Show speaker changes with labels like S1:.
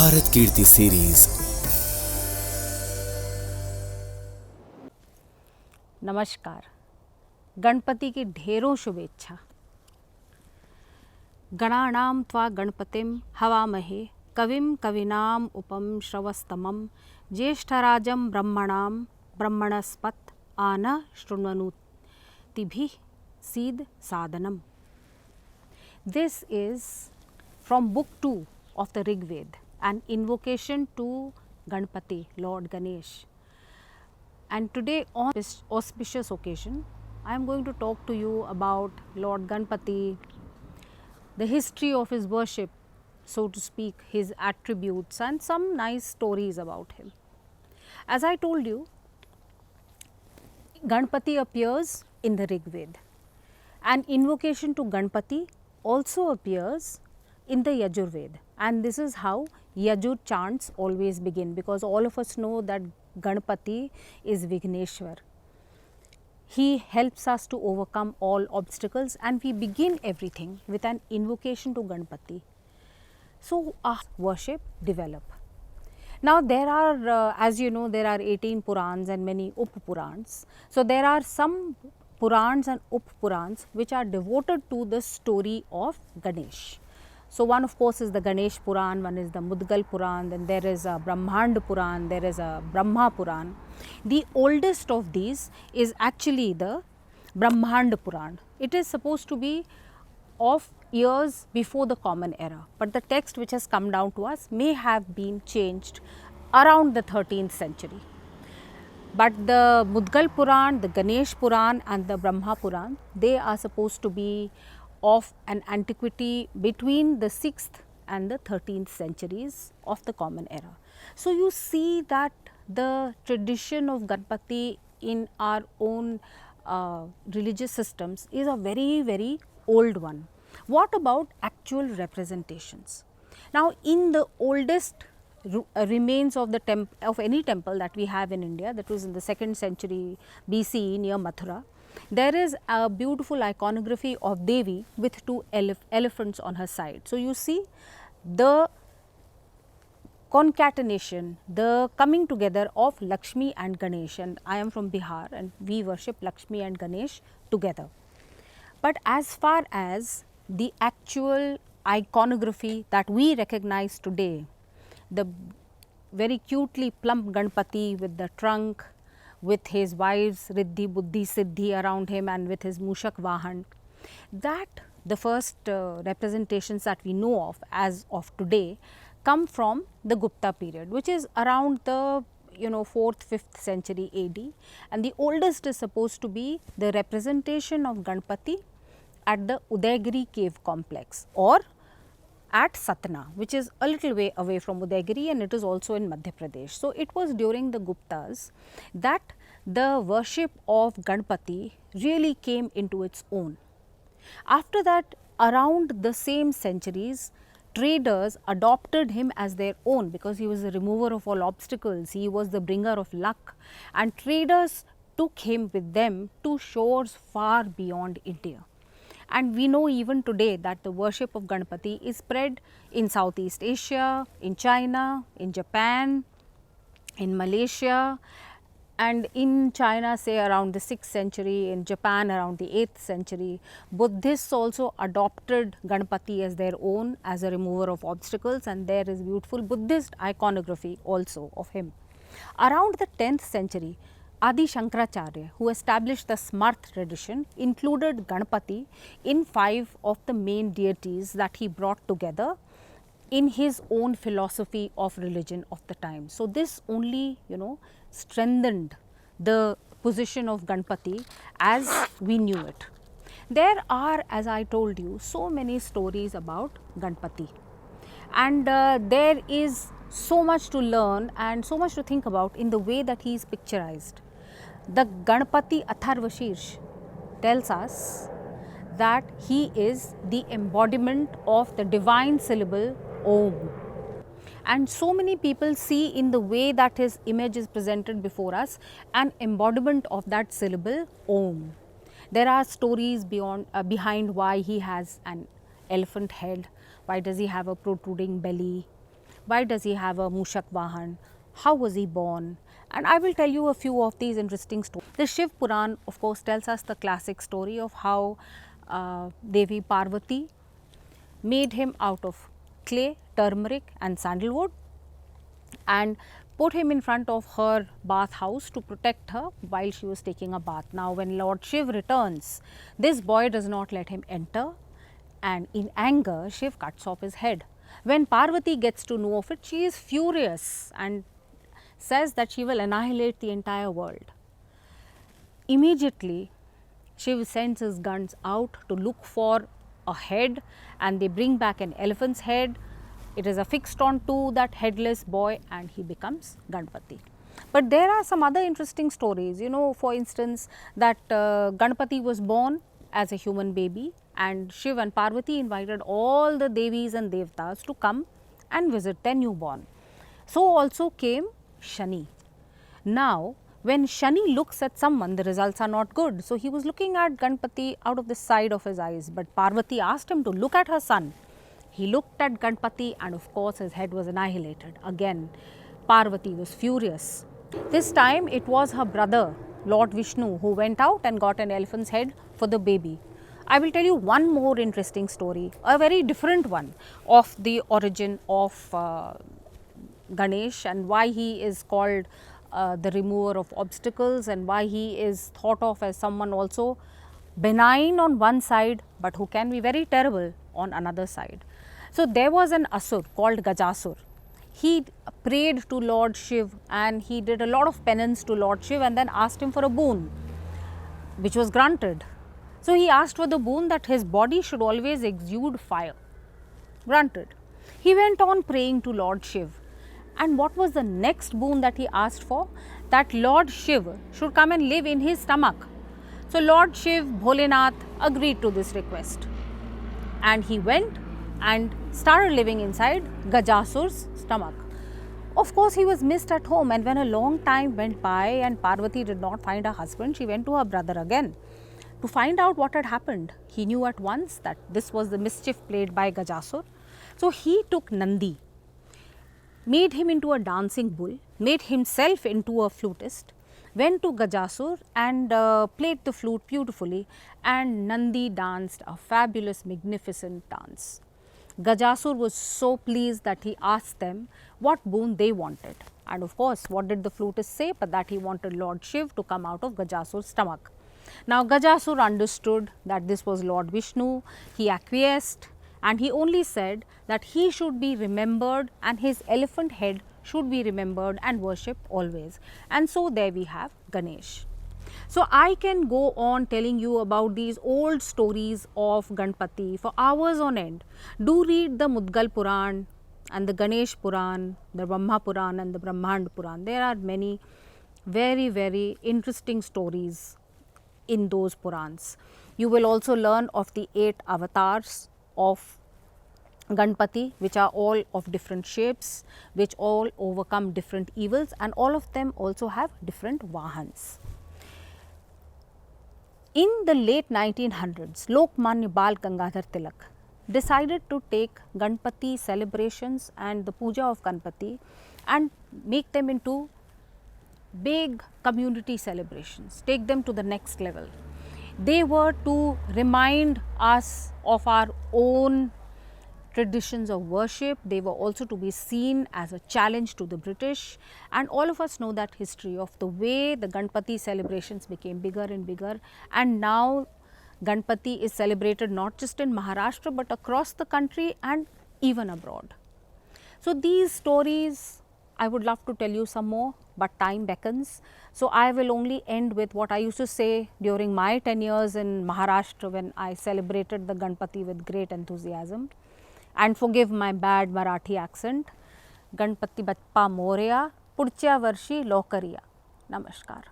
S1: भारत कीर्ति series.
S2: नमस्कार। गणपति की ढेरों शुभेच्छा। गणानां त्वा गणपतिं हवामहे कविं कवीनाम् उपम श्रवस्तमं ज्येष्ठराजं ब्रह्मणां ब्रह्मणस्पत आनः शृण्वनुतिभिः सीद सादनम. This is from Book 2 of the Rig Veda, an invocation to Ganpati, Lord Ganesh. And today, on this auspicious occasion, I am going to talk to you about Lord Ganpati, the history of his worship, so to speak, his attributes, and some nice stories about him. As I told you, Ganpati appears in the Rig Veda. An invocation to Ganpati also appears in the Yajur Veda, and this is how Yajur chants always begin, because all of us know that Ganpati is Vigneshwar. He helps us to overcome all obstacles, and we begin everything with an invocation to Ganpati. So our worship develop. Now there are, as you know, there are 18 Purans and many Up-Purans. So there are some Purans and Up-Purans which are devoted to the story of Ganesh. So one of course is the Ganesh Puran, one is the Mudgal Puran, then there is a Brahmand Puran, there is a Brahma Puran. The oldest of these is actually the Brahmand Puran. It is supposed to be of years before the Common Era, but the text which has come down to us may have been changed around the 13th century. But the Mudgal Puran, the Ganesh Puran and the Brahma Puran, they are supposed to be of an antiquity between the 6th and the 13th centuries of the Common Era. So you see that the tradition of Ganpati in our own religious systems is a very old one. What about actual representations? Now in the oldest remains of the of any temple that we have in India, that was in the 2nd century BCE near Mathura, there is a beautiful iconography of Devi with two elephants on her side. So you see the concatenation, the coming together of Lakshmi and Ganesh, and I am from Bihar and we worship Lakshmi and Ganesh together. But as far as the actual iconography that we recognize today, the very cutely plump Ganpati with the trunk, with his wives Riddhi, Buddhi, Siddhi around him and with his Mushak Vahan, that the first representations that we know of as of today come from the Gupta period, which is around the 4th, 5th century AD, and the oldest is supposed to be the representation of Ganpati at the Udaygiri cave complex or at Satna, which is a little way away from Udaygiri, and it is also in Madhya Pradesh. So it was during the Guptas that the worship of Ganpati really came into its own. After that, around the same centuries, traders adopted him as their own because he was the remover of all obstacles, he was the bringer of luck, and traders took him with them to shores far beyond India. And we know even today that the worship of Ganpati is spread in Southeast Asia, in China, in Japan, in Malaysia, and in China say around the 6th century, in Japan around the 8th century. Buddhists also adopted Ganpati as their own, as a remover of obstacles, and there is beautiful Buddhist iconography also of him. Around the 10th century, Adi Shankaracharya, who established the Smarth tradition, included Ganpati in 5 of the main deities that he brought together in his own philosophy of religion of the time. So this only strengthened the position of Ganpati as we knew it. There are, as I told you, so many stories about Ganpati, and there is so much to learn and so much to think about in the way that he is picturized. The Ganpati Atharvashirsha tells us that he is the embodiment of the divine syllable Om. And so many people see in the way that his image is presented before us an embodiment of that syllable Om. There are stories behind why he has an elephant head, why does he have a protruding belly, Why does he have a Mushak Vahan? How was he born? And I will tell you a few of these interesting stories. The Shiv Puran, of course, tells us the classic story of how Devi Parvati made him out of clay, turmeric and sandalwood and put him in front of her bath house to protect her while she was taking a bath. Now, when Lord Shiv returns, this boy does not let him enter, and in anger, Shiv cuts off his head. When Parvati gets to know of it, she is furious and says that she will annihilate the entire world. Immediately, Shiv sends his guns out to look for a head, and they bring back an elephant's head. It is affixed onto that headless boy and he becomes Ganpati. But there are some other interesting stories, you know, for instance, that Ganpati was born as a human baby and Shiv and Parvati invited all the Devis and Devtas to come and visit their newborn. So also came Shani. Now, when Shani looks at someone, the results are not good. So, he was looking at Ganpati out of the side of his eyes, but Parvati asked him to look at her son. He looked at Ganpati and of course, his head was annihilated. Again, Parvati was furious. This time, it was her brother, Lord Vishnu, who went out and got an elephant's head for the baby. I will tell you one more interesting story, a very different one of the origin of Ganesh and why he is called the remover of obstacles and why he is thought of as someone also benign on one side, but who can be very terrible on another side. So, there was an Asur called Gajasur. He prayed to Lord Shiv and he did a lot of penance to Lord Shiv and then asked him for a boon, which was granted. So, he asked for the boon that his body should always exude fire. Granted. He went on praying to Lord Shiv. And what was the next boon that he asked for? That Lord Shiv should come and live in his stomach. So, Lord Shiv, Bholenath agreed to this request. And he went and started living inside Gajasur's stomach. Of course, he was missed at home, and when a long time went by and Parvati did not find her husband, she went to her brother again to find out what had happened. He knew at once that this was the mischief played by Gajasur. So, he took Nandi, made him into a dancing bull, made himself into a flutist, went to Gajasur and played the flute beautifully, and Nandi danced a fabulous, magnificent dance. Gajasur was so pleased that he asked them what boon they wanted. And of course, what did the flutist say? But that he wanted Lord Shiv to come out of Gajasur's stomach. Now, Gajasur understood that this was Lord Vishnu. He acquiesced and he only said that he should be remembered and his elephant head should be remembered and worshipped always. And so, there we have Ganesh. So, I can go on telling you about these old stories of Ganpati for hours on end. Do read the Mudgal Puran and the Ganesh Puran, the Brahma Puran and the Brahmand Puran. There are many very, very interesting stories in those Purans. You will also learn of the 8 avatars of Ganpati, which are all of different shapes, which all overcome different evils, and all of them also have different Vahans. In the late 1900s, Lokmanya Bal Gangadhar Tilak decided to take Ganpati celebrations and the puja of Ganpati and make them into big community celebrations, take them to the next level. They were to remind us of our own traditions of worship. They were also to be seen as a challenge to the British, and all of us know that history of the way the Ganpati celebrations became bigger and bigger, and now Ganpati is celebrated not just in Maharashtra but across the country and even abroad. So, these stories I would love to tell you some more, but time beckons. So, I will only end with what I used to say during my 10 years in Maharashtra when I celebrated the Ganpati with great enthusiasm. And forgive my bad Marathi accent, Ganpati Bappa Moria, Pudchya Varshi Lokariya. Namaskar.